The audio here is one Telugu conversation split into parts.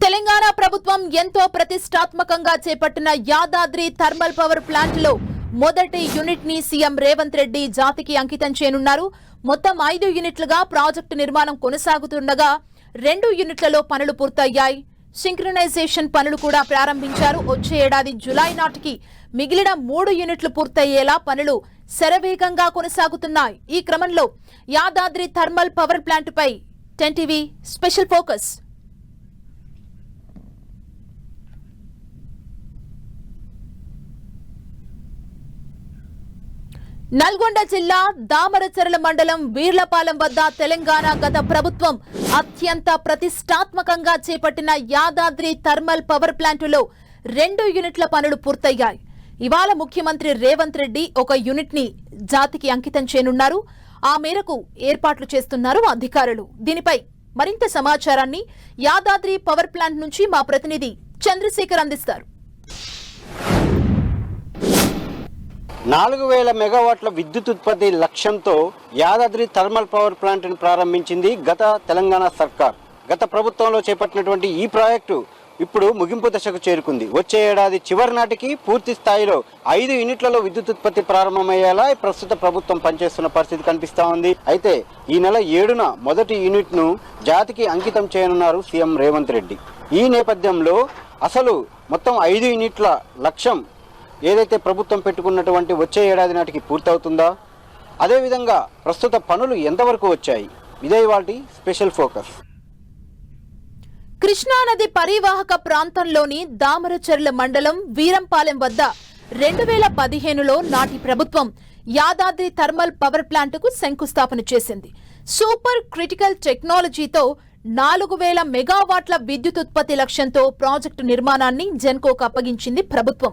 తెలంగాణ ప్రభుత్వం ఎంతో ప్రతిష్టాత్మకంగా చేపట్టిన యాదాద్రి థర్మల్ పవర్ ప్లాంట్ లో మొదటి యూనిట్ ని సీఎం రేవంత్ రెడ్డి జాతికి అంకితం చేయనున్నారు. మొత్తం 5 యూనిట్లుగా ప్రాజెక్టు నిర్మాణం కొనసాగుతుండగా 2 యూనిట్లలో పనులు పూర్తయ్యాయి. సింక్రనైజేషన్ పనులు కూడా ప్రారంభించారు. వచ్చే ఏడాది జులై నాటికి మిగిలిన 3 యూనిట్లు పూర్తయ్యేలా పనులు శరవేగంగా కొనసాగుతున్నాయి. ఈ క్రమంలో యాదాద్రి థర్మల్ పవర్ ప్లాంట్ పై 10 టీవీ స్పెషల్ ఫోకస్. నల్గొండ జిల్లా దామరచర్ల మండలం వీర్లపాలెం వద్ద తెలంగాణ గత ప్రభుత్వం అత్యంత ప్రతిష్టాత్మకంగా చేపట్టిన యాదాద్రి థర్మల్ పవర్ ప్లాంటులో 2 యూనిట్ల పనులు పూర్తయ్యాయి. ఇవాళ ముఖ్యమంత్రి రేవంత్ రెడ్డి 1 యూనిట్ ని జాతికి అంకితం చేయనున్నారు. ఆ మేరకు ఏర్పాట్లు చేస్తున్నారు అధికారులు. దీనిపై మరింత సమాచారాన్ని యాదాద్రి పవర్ ప్లాంట్ నుంచి మా ప్రతినిధి చంద్రశేఖర్ అందిస్తారు. 4000 మెగావాట్ల విద్యుత్ ఉత్పత్తి లక్ష్యంతో యాదాద్రి థర్మల్ పవర్ ప్లాంట్ను ప్రారంభించింది గత తెలంగాణ సర్కార్. గత ప్రభుత్వంలో చేపట్టినటువంటి ఈ ప్రాజెక్టు ఇప్పుడు ముగింపు దశకు చేరుకుంది. వచ్చే ఏడాది చివరి నాటికి పూర్తి స్థాయిలో 5 యూనిట్లలో విద్యుత్ ఉత్పత్తి ప్రారంభమయ్యేలా ప్రస్తుత ప్రభుత్వం పనిచేస్తున్న పరిస్థితి కనిపిస్తా ఉంది. అయితే ఈ నెల 7న మొదటి యూనిట్ను జాతికి అంకితం చేయనున్నారు సీఎం రేవంత్ రెడ్డి. ఈ నేపథ్యంలో అసలు మొత్తం 5 యూనిట్ల లక్ష్యం ఏదైతే ప్రభుత్వం పెట్టుకున్నటువంటి వచ్చే ఏడాది నాటికి పూర్తవుతుందా, అదేవిధంగా ప్రస్తుత పనులు ఎంతవరకు వచ్చాయి, ఇదే ఇవాల్టి స్పెషల్ ఫోకస్. కృష్ణానది పరివాహక ప్రాంతంలోని దామరచర్ల మండలం వీరంపాలెం వద్ద 2015లో నాటి ప్రభుత్వం యాదాద్రి థర్మల్ పవర్ ప్లాంటుకు శంకుస్థాపన చేసింది. సూపర్ క్రిటికల్ టెక్నాలజీతో 4000 మెగావాట్ల విద్యుత్ ఉత్పత్తి లక్ష్యంతో ప్రాజెక్టు నిర్మాణాన్ని జెన్కోకు అప్పగించింది ప్రభుత్వం.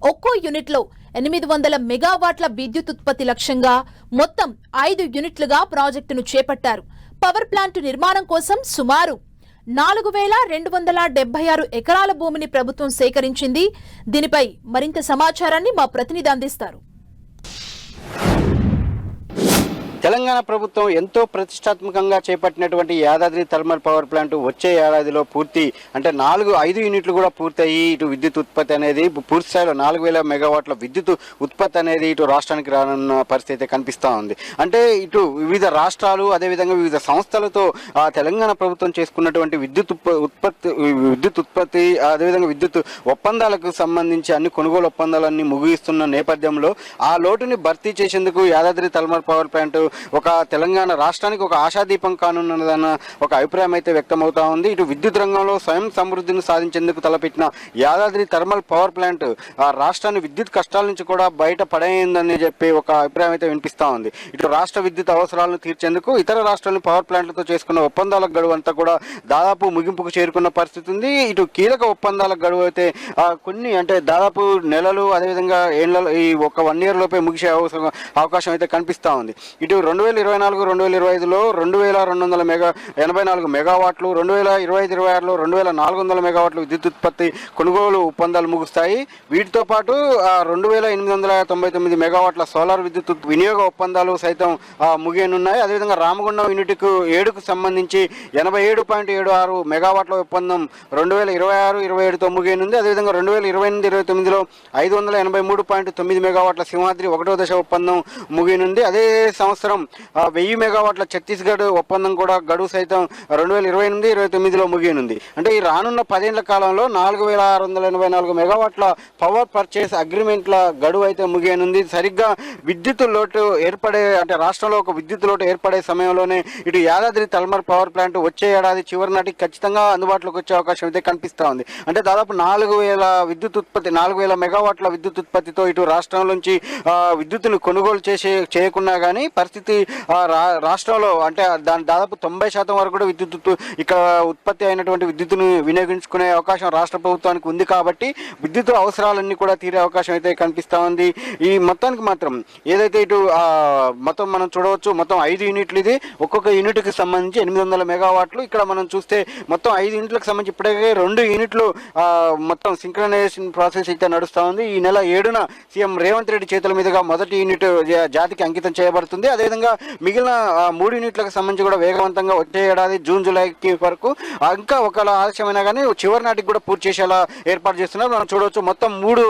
ఒక్కో యూనిట్లో 800 మెగావాట్ల విద్యుత్ ఉత్పత్తి లక్ష్యంగా మొత్తం 5 యూనిట్లుగా ప్రాజెక్టును చేపట్టారు. పవర్ ప్లాంట్ నిర్మాణం కోసం సుమారు 4276 ఎకరాల భూమిని ప్రభుత్వం సేకరించింది. దీనిపై మరింత సమాచారాన్ని మా ప్రతినిధి అందిస్తారు. తెలంగాణ ప్రభుత్వం ఎంతో ప్రతిష్టాత్మకంగా చేపట్టినటువంటి యాదాద్రి థర్మల్ పవర్ ప్లాంట్ వచ్చే ఏడాదిలో పూర్తి అంటే 5 యూనిట్లు కూడా పూర్తయి ఇటు విద్యుత్ ఉత్పత్తి అనేది పూర్తి స్థాయిలో 4000 మెగావాట్ల విద్యుత్ ఉత్పత్తి అనేది ఇటు రాష్ట్రానికి రానున్న పరిస్థితి కనిపిస్తూ ఉంది. అంటే ఇటు వివిధ రాష్ట్రాలు అదేవిధంగా వివిధ సంస్థలతో తెలంగాణ ప్రభుత్వం చేసుకున్నటువంటి విద్యుత్ ఉత్పత్తి అదేవిధంగా విద్యుత్ ఒప్పందాలకు సంబంధించి అన్ని కొనుగోలు ఒప్పందాలన్నీ ముగిస్తున్న నేపథ్యంలో ఆ లోటుని భర్తీ చేసేందుకు యాదాద్రి థర్మల్ పవర్ ప్లాంట్ ఒక తెలంగాణ రాష్ట్రానికి ఒక ఆశాదీపం కానున్నదన్న ఒక అభిప్రాయం అయితే వ్యక్తమవుతా ఉంది. ఇటు విద్యుత్ రంగంలో స్వయం సమృద్ధిని సాధించేందుకు తలపెట్టిన యాదాద్రి థర్మల్ పవర్ ప్లాంట్ ఆ రాష్ట్రాన్ని విద్యుత్ కష్టాల నుంచి కూడా బయట పడేయిందని చెప్పి ఒక అభిప్రాయం అయితే వినిపిస్తా ఉంది. ఇటు రాష్ట్ర విద్యుత్ అవసరాలను తీర్చేందుకు ఇతర రాష్ట్రాలను పవర్ ప్లాంట్లతో చేసుకున్న ఒప్పందాల గడువు అంతా కూడా దాదాపు ముగింపుకు చేరుకున్న పరిస్థితి ఉంది. ఇటు కీలక ఒప్పందాల గడువు అయితే కొన్ని అంటే దాదాపు నెలలు అదేవిధంగా ఏళ్ళ ఈ ఒక 1 year లోపే ముగిసే అవకాశం అయితే కనిపిస్తా ఉంది. ఇటు 2024-2025లో 2284 మెగావాట్లు, 2025-26లో 2400 మెగావాట్లు విద్యుత్ ఉత్పత్తి కొనుగోలు ఒప్పందాలు ముగుస్తాయి. వీటితో పాటు 2899 మెగావాట్ల సోలార్ విద్యుత్ వినియోగ ఒప్పందాలు సైతం ముగియనున్నాయి. అదేవిధంగా రామగుండం యూనిట్కు 7కు సంబంధించి 87.76 మెగావాట్ల ఒప్పందం 2026-27తో ముగియనుంది. అదేవిధంగా 2028-29లో 583.9 మెగావాట్ల సింహాద్రి 1వ దశ ఒప్పందం ముగియనుంది. అదే సంవత్సరం 1000 మెగావాట్ల ఛత్తీస్గఢ్ ఒప్పందం కూడా గడువు సైతం 2028-29లో ముగియనుంది. అంటే ఈ రానున్న 10 ఏళ్ల కాలంలో 4684 మెగావాట్ల పవర్ పర్చేస్ అగ్రిమెంట్ల గడువు అయితే ముగియనుంది. సరిగ్గా విద్యుత్ లోటు ఏర్పడే అంటే రాష్ట్రంలో ఒక విద్యుత్ లోటు ఏర్పడే సమయంలోనే ఇటు యాదాద్రి థర్మల్ పవర్ ప్లాంట్ వచ్చే ఏడాది చివరి నాటికి ఖచ్చితంగా అందుబాటులోకి వచ్చే అవకాశం అయితే కనిపిస్తూ ఉంది. అంటే దాదాపు 4000 మెగావాట్ల విద్యుత్ ఉత్పత్తితో ఇటు రాష్ట్రం నుంచి విద్యుత్తును కొనుగోలు చేయకున్నా కానీ పరిస్థితి రాష్ట్రంలో అంటే దాని దాదాపు 90% వరకు కూడా విద్యుత్ ఇక్కడ ఉత్పత్తి అయినటువంటి విద్యుత్తును వినియోగించుకునే అవకాశం రాష్ట్ర ప్రభుత్వానికి ఉంది. కాబట్టి విద్యుత్ అవసరాలన్నీ కూడా తీరే అవకాశం అయితే కనిపిస్తా ఉంది. ఈ మొత్తానికి మాత్రం ఏదైతే ఇటు మొత్తం మనం చూడవచ్చు, మొత్తం 5 యూనిట్లు ఇది. ఒక్కొక్క యూనిట్కి సంబంధించి 800 మెగావాట్లు. ఇక్కడ మనం చూస్తే మొత్తం 5 యూనిట్లకు సంబంధించి ఇప్పటికే 2 యూనిట్లు మొత్తం సింక్రనైజేషన్ ప్రాసెస్ అయితే నడుస్తూ ఉంది. ఈ నెల 7న సీఎం రేవంత్ రెడ్డి చేతుల మీదుగా మొదటి యూనిట్ జాతికి అంకితం చేయబడుతుంది. అదే అదేవిధంగా మిగిలిన 3 యూనిట్లకు సంబంధించి కూడా వేగవంతంగా వచ్చే ఏడాది జూన్ జూలైకి వరకు ఇంకా ఒకవేళ ఆలస్యమైనా కానీ చివరి నాటికి కూడా పూర్తి చేసేలా ఏర్పాటు చేస్తున్నారు. మనం చూడవచ్చు మొత్తం 3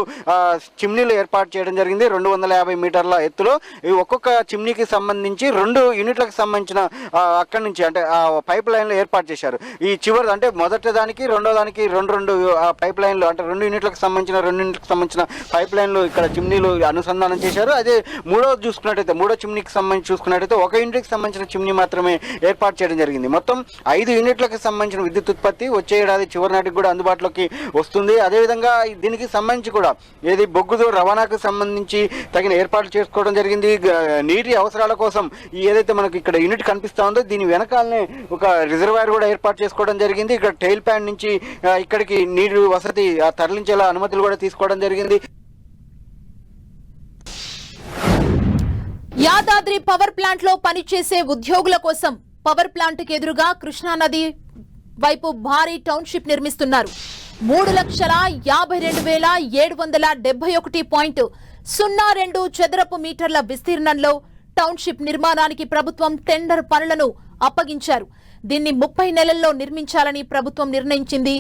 చిమ్నీలు ఏర్పాటు చేయడం జరిగింది 250 మీటర్ల ఎత్తులో. ఈ ఒక్కొక్క చిమ్నీకి సంబంధించి 2 యూనిట్లకు సంబంధించిన అక్కడి నుంచి అంటే పైప్ లైన్లు ఏర్పాటు చేశారు. ఈ చివరి అంటే మొదటి దానికి రెండో దానికి రెండు పైప్ లైన్లు అంటే 2 యూనిట్లకు సంబంధించిన పైప్ లైన్లు ఇక్కడ చిమ్నీలు అనుసంధానం చేశారు. అదే మూడో చిమ్నీకి సంబంధించి చూసుకున్నట్టయితే 1 యూనిట్కి సంబంధించిన చిమ్నీ మాత్రమే ఏర్పాటు చేయడం జరిగింది. మొత్తం 5 యూనిట్లకు సంబంధించిన విద్యుత్ ఉత్పత్తి వచ్చే ఏడాది చివరి నాటికి కూడా అందుబాటులోకి వస్తుంది. అదేవిధంగా దీనికి సంబంధించి కూడా ఏది బొగ్గుతో రవాణాకు సంబంధించి తగిన ఏర్పాట్లు చేసుకోవడం జరిగింది. నీటి అవసరాల కోసం ఏదైతే మనకు ఇక్కడ యూనిట్ కనిపిస్తా ఉందో దీని వెనకాలనే ఒక రిజర్వాయర్ కూడా ఏర్పాటు చేసుకోవడం జరిగింది. ఇక్కడ టైల్ ప్యాన్ నుంచి ఇక్కడికి నీరు వసతి తరలించేలా అనుమతులు కూడా తీసుకోవడం జరిగింది. యాదాద్రి పవర్ ప్లాంట్ లో పనిచేసే ఉద్యోగుల కోసం పవర్ ప్లాంట్ కి ఎదురుగా కృష్ణానది వైపు భారీ టౌన్షిప్ నిర్మిస్తున్నారు. 3,52,771.02 చదరపు మీటర్ల విస్తీర్ణంలో టౌన్షిప్ నిర్మాణానికి ప్రభుత్వం టెండర్ పనులను అప్పగించారు. దీన్ని 30 నెలల్లో నిర్మించాలని ప్రభుత్వం నిర్ణయించింది.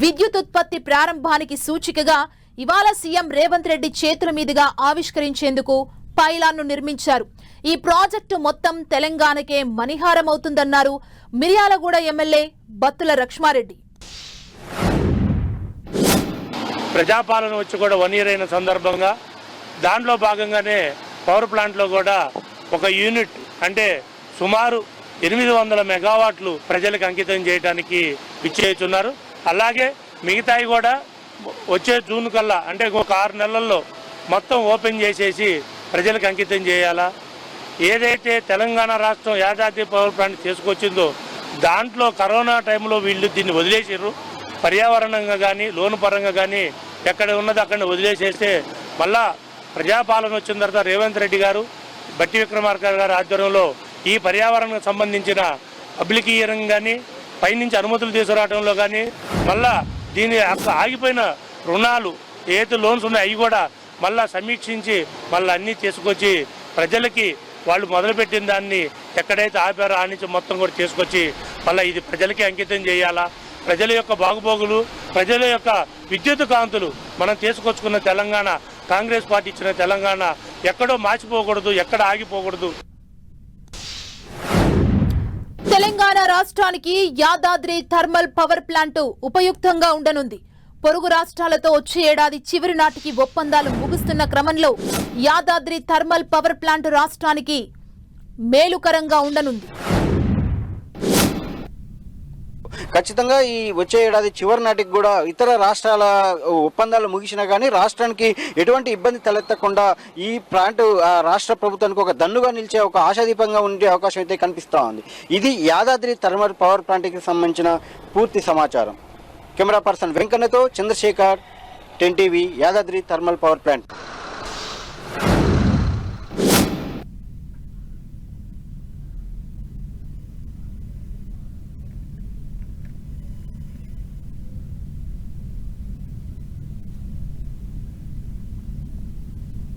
విద్యుత్ ఉత్పత్తి ప్రారంభానికి సూచికగా ఇవాళ సీఎం రేవంత్ రెడ్డి చేతుల మీదుగా ఆవిష్కరించేందుకు పైలాన్ను నిర్మించారు. ఈ ప్రాజెక్టు మొత్తం తెలంగాణకే మణిహారమవుతుందన్నారు మిర్యాలగూడ ఎమ్మెల్యే బత్తుల లక్ష్మారెడ్డి. ప్రజాపాలన వచ్చి కూడా 1 ఇయర్ అయిన సందర్భంగా దాంట్లో భాగంగానే పవర్ ప్లాంట్లో కూడా ఒక యూనిట్ అంటే సుమారు 800 మెగావాట్లు ప్రజలకు అంకితం చేయడానికి ఇచ్చేస్తున్నారు. అలాగే మిగతాయి కూడా వచ్చే జూన్ కల్లా అంటే ఒక 6 నెలల్లో మొత్తం ఓపెన్ చేసేసి ప్రజలకు అంకితం చేయాలా. ఏదైతే తెలంగాణ రాష్ట్రం యాదాద్రి పవర్ ప్లాంట్ తీసుకొచ్చిందో దాంట్లో కరోనా టైంలో వీళ్ళు దీన్ని వదిలేసారు. పర్యావరణంగా కానీ లోను పరంగా కానీ ఎక్కడ ఉన్నది అక్కడ వదిలేసేస్తే మళ్ళా ప్రజాపాలన వచ్చిన తర్వాత రేవంత్ రెడ్డి గారు బట్టి విక్రమార్క గారి ఆధ్వర్యంలో ఈ పర్యావరణకు సంబంధించిన పబ్లిక్ హియరింగ్ కానీ పైనుంచి అనుమతులు తీసుకురావడంలో కానీ మళ్ళా దీని ఆగిపోయిన రుణాలు ఏదైతే లోన్స్ ఉన్నాయో అవి కూడా మళ్ళా సమీక్షించి మళ్ళీ అన్నీ తీసుకొచ్చి ప్రజలకి వాళ్ళు మొదలుపెట్టిన దాన్ని ఎక్కడైతే ఆపారో ఆ నుంచి మొత్తం కూడా తీసుకొచ్చి మళ్ళీ ఇది ప్రజలకి అంకితం చేయాలా. ప్రజల యొక్క బాగుబోగులు ప్రజల యొక్క విద్యుత్ కాంతులు మనం తీసుకొచ్చుకున్న తెలంగాణ కాంగ్రెస్ పార్టీ ఇచ్చిన తెలంగాణ ఎక్కడో మార్చిపోకూడదు, ఎక్కడ ఆగిపోకూడదు. తెలంగాణ రాష్ట్రానికి యాదాద్రి థర్మల్ పవర్ ప్లాంట్ ఉపయుక్తంగా ఉండనుంది. పొరుగు రాష్ట్రాలతో వచ్చే ఏడాది చివరి నాటికి ఒప్పందాలు ముగుస్తున్న క్రమంలో యాదాద్రి థర్మల్ పవర్ ప్లాంట్ రాష్ట్రానికి మేలుకరంగా ఉండనుంది. ఖచ్చితంగా ఈ వచ్చే ఏడాది చివరి నాటికి కూడా ఇతర రాష్ట్రాల ఒప్పందాలు ముగిసినా కానీ రాష్ట్రానికి ఎటువంటి ఇబ్బంది తలెత్తకుండా ఈ ప్లాంట్ రాష్ట్ర ప్రభుత్వానికి ఒక దన్నుగా నిలిచే ఒక ఆశాదీపంగా ఉండే అవకాశం అయితే కనిపిస్తూ ఉంది. ఇది యాదాద్రి థర్మల్ పవర్ ప్లాంట్కి సంబంధించిన పూర్తి సమాచారం. కెమెరా పర్సన్ వెంకన్నతో Chandrashekar, 10 TV, Yadadri thermal power plant.